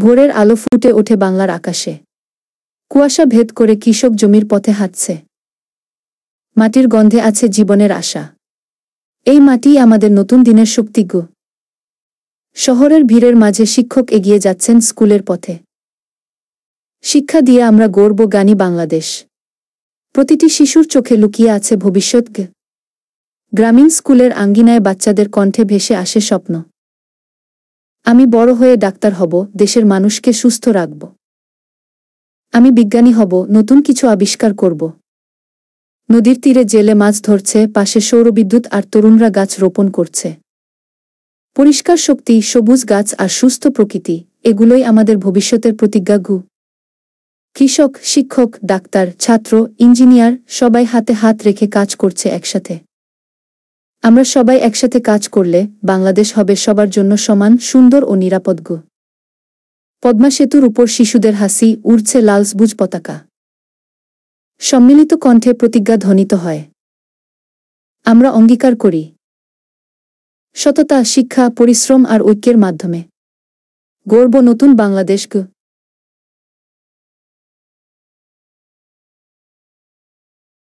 ভোরের আলো ফুটে ওঠে বাংলার আকাশে। কুয়াশা ভেদ করে কৃষক জমির পথে হাঁটছে। মাটির গন্ধে আছে জীবনের আশা। এই মাটিই আমাদের নতুন দিনের শক্তিজ্ঞ। শহরের ভিড়ের মাঝে শিক্ষক এগিয়ে যাচ্ছেন স্কুলের পথে। শিক্ষা দিয়ে আমরা গর্বগানী বাংলাদেশ। প্রতিটি শিশুর চোখে লুকিয়ে আছে ভবিষ্যৎ। গ্রামীণ স্কুলের আঙ্গিনায় বাচ্চাদের কণ্ঠে ভেসে আসে স্বপ্ন। আমি বড় হয়ে ডাক্তার হব, দেশের মানুষকে সুস্থ রাখব। আমি বিজ্ঞানী হব, নতুন কিছু আবিষ্কার করব। নদীর তীরে জেলে মাছ ধরছে, পাশে সৌরবিদ্যুৎ আর তরুণরা গাছ রোপণ করছে। পরিষ্কার শক্তি, সবুজ গাছ আর সুস্থ প্রকৃতি, এগুলোই আমাদের ভবিষ্যতের প্রতিজ্ঞা। কৃষক, শিক্ষক, ডাক্তার, ছাত্র, ইঞ্জিনিয়ার সবাই হাতে হাত রেখে কাজ করছে একসাথে। আমরা সবাই একসাথে কাজ করলে বাংলাদেশ হবে সবার জন্য সমান, সুন্দর ও নিরাপদ। পদ্মা সেতুর উপর শিশুদের হাসি, উড়ছে লাল সবুজ পতাকা। সম্মিলিত কণ্ঠে প্রতিজ্ঞা ধ্বনিত হয়। আমরা অঙ্গীকার করি, সততা, শিক্ষা, পরিশ্রম আর ঐক্যের মাধ্যমে গড়ব নতুন বাংলাদেশ।